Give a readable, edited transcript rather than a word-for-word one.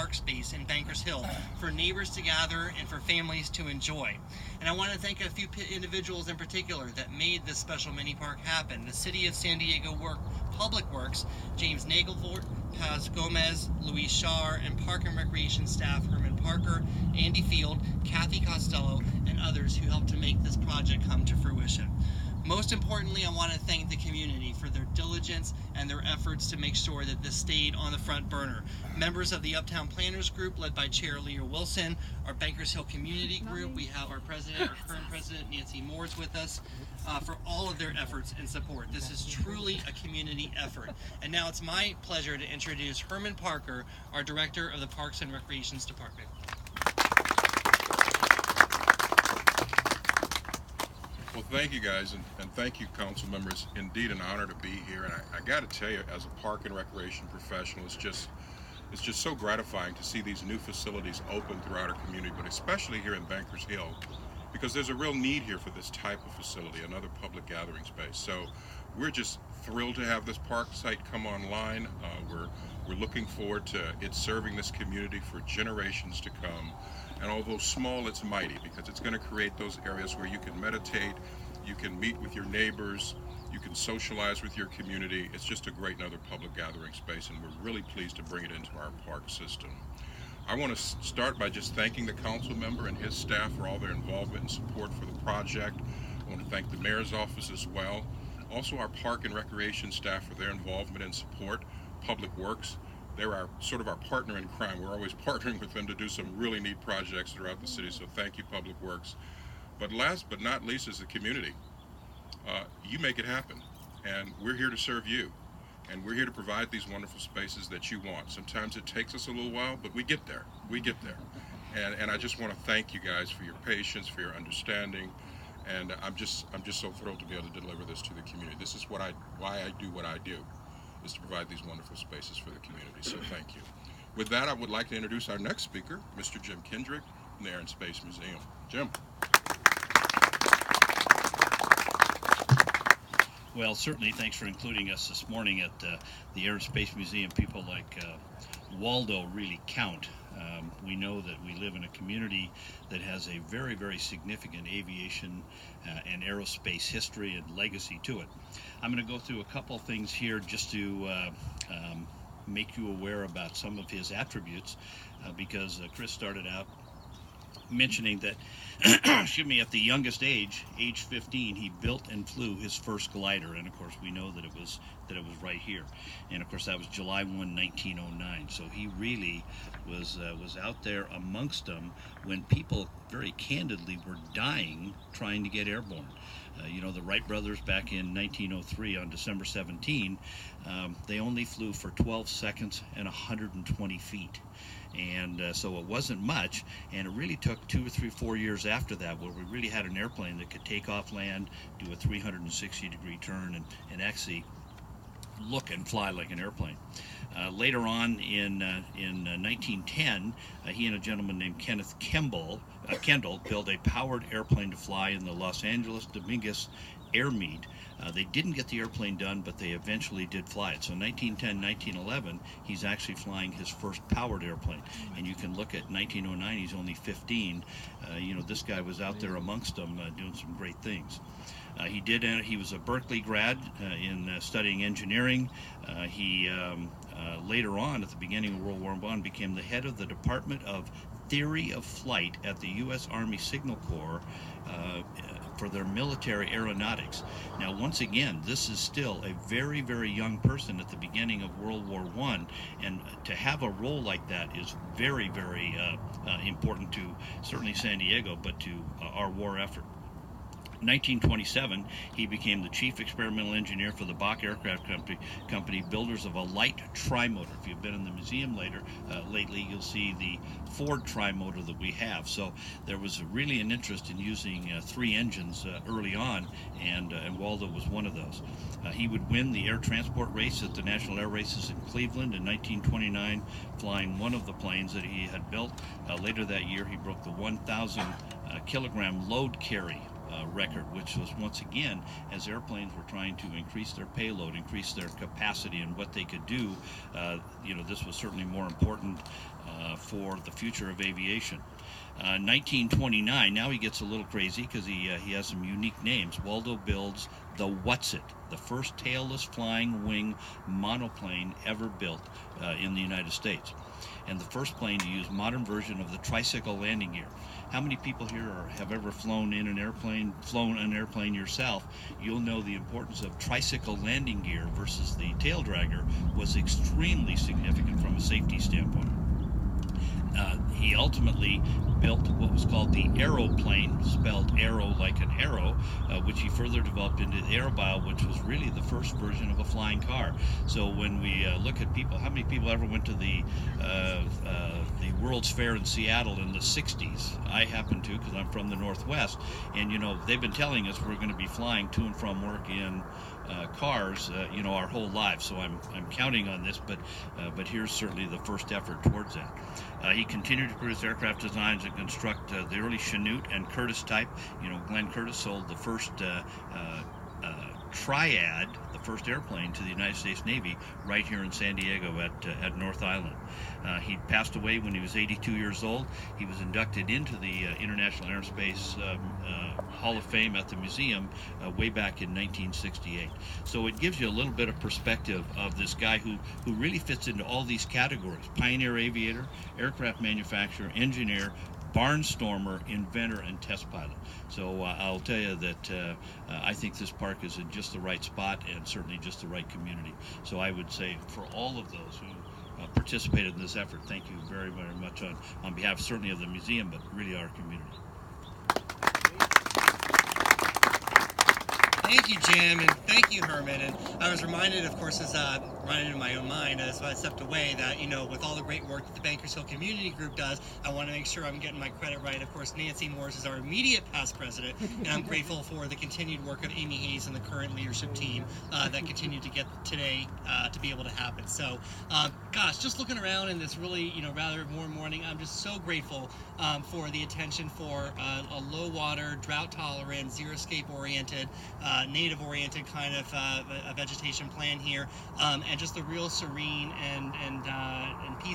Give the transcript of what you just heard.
park space in Bankers Hill for neighbors to gather and for families to enjoy. And I want to thank a few individuals in particular that made this special mini park happen. The City of San Diego Public Works, James Nagelfort, Paz Gomez, Luis Shar, and Park and Recreation staff Herman Parker, Andy Field, Kathy Costello, and others who helped to make this project come to fruition. Most importantly, I want to thank the community for their diligence and their efforts to make sure that this stayed on the front burner. Members of the Uptown Planners Group, led by Chair Leah Wilson, our Bankers Hill Community Group, we have our president, our current president, Nancy Moore's with us, for all of their efforts and support. This is truly a community effort. And now it's my pleasure to introduce Herman Parker, our Director of the Parks and Recreations Department. Well, thank you guys, and thank you, council members. Indeed, an honor to be here. And I got to tell you, as a park and recreation professional, it's just so gratifying to see these new facilities open throughout our community, but especially here in Bankers Hill, because there's a real need here for this type of facility, another public gathering space. So we're just thrilled to have this park site come online. We're looking forward to it serving this community for generations to come. And although small, it's mighty, because it's going to create those areas where you can meditate, you can meet with your neighbors, you can socialize with your community. It's just a great another public gathering space, and we're really pleased to bring it into our park system. I want to start by just thanking the council member and his staff for all their involvement and support for the project. I want to thank the mayor's office as well. Also our park and recreation staff for their involvement and support. Public Works, they're our partner in crime. We're always partnering with them to do some really neat projects throughout the city, so thank you, Public Works. But last but not least is the community. You make it happen, and we're here to serve you, and we're here to provide these wonderful spaces that you want. Sometimes it takes us a little while, but we get there. And I just want to thank you guys for your patience, for your understanding, and I'm just so thrilled to be able to deliver this to the community. This is why I do what I do, is to provide these wonderful spaces for the community, so thank you. With that, I would like to introduce our next speaker, Mr. Jim Kendrick from the Air and Space Museum. Jim. Well, certainly thanks for including us this morning at the Air and Space Museum. People like Waldo really count. We know that we live in a community that has a very, very significant aviation and aerospace history and legacy to it. I'm going to go through a couple things here just to make you aware about some of his attributes, because Chris started out mentioning that excuse me, at the youngest age 15, he built and flew his first glider, and of course we know that it was right here, and of course that was July 1, 1909. So he really was out there amongst them when people very candidly were dying trying to get airborne. You know, the Wright brothers back in 1903 on December 17, they only flew for 12 seconds and 120 feet. And so it wasn't much, and it really took 2 or 3, 4 years after that where we really had an airplane that could take off, land, do a 360-degree turn, and actually look and fly like an airplane. Later on in 1910, he and a gentleman named Kenneth Kendall built a powered airplane to fly in the Los Angeles Dominguez Air Meet. They didn't get the airplane done, but they eventually did fly it. So 1910, 1911, he's actually flying his first powered airplane. And you can look at 1909, he's only 15. You know, this guy was out there amongst them doing some great things. He was a Berkeley grad in studying engineering. He later on, at the beginning of World War I, became the head of the Department of Theory of Flight at the U.S. Army Signal Corps for their military aeronautics. Now, once again, this is still a very, very young person at the beginning of World War I, and to have a role like that is very, very important to certainly San Diego, but to our war effort. 1927, he became the chief experimental engineer for the Bach Aircraft Company, builders of a light trimotor. If you've been in the museum lately, you'll see the Ford trimotor that we have. So there was really an interest in using 3 engines early on, and Waldo was one of those. He would win the air transport race at the National Air Races in Cleveland in 1929, flying one of the planes that he had built. Later that year, he broke the 1,000 kilogram load carry record, which was once again as airplanes were trying to increase their payload, increase their capacity and what they could do. You know, this was certainly more important for the future of aviation. 1929, now he gets a little crazy because he has some unique names. Waldo builds the What's It, the first tailless flying wing monoplane ever built in the United States, and the first plane to use modern version of the tricycle landing gear. How many people here have ever flown an airplane yourself? You'll know the importance of tricycle landing gear versus the tail dragger was extremely significant from a safety standpoint. He ultimately built what was called the aeroplane, spelled arrow like an arrow, which he further developed into the aerobile, which was really the first version of a flying car. So when we look at people, how many people ever went to the World's Fair in Seattle in the 60s? I happen to, because I'm from the Northwest, and you know, they've been telling us we're going to be flying to and from work in cars, you know, our whole lives. So I'm counting on this, but here's certainly the first effort towards that. He continued to produce aircraft designs and construct the early Chinook and Curtiss type. You know, Glenn Curtiss sold the first Triad, the first airplane, to the United States Navy right here in San Diego at North Island. He passed away when he was 82 years old. He was inducted into the International Aerospace Hall of Fame at the museum way back in 1968. So it gives you a little bit of perspective of this guy who really fits into all these categories: pioneer aviator, aircraft manufacturer, engineer, barnstormer, inventor, and test pilot. So I'll tell you that I think this park is in just the right spot and certainly just the right community. So I would say for all of those who participated in this effort, thank you very, very much on behalf certainly of the museum, but really our community. Thank you, Jim, and thank you, Herman. And I was reminded, of course, reminded in my own mind as I stepped away that, you know, with all the great work that the Bankers Hill Community Group does, I want to make sure I'm getting my credit right. Of course, Nancy Morris is our immediate past president, and I'm grateful for the continued work of Amy Hayes and the current leadership team that continue to get today to be able to happen. So, gosh, just looking around in this really, you know, rather warm morning, I'm just so grateful for the attention for a low water, drought tolerant, xeriscape oriented, native oriented kind of a vegetation plan here, and just the real serene and peace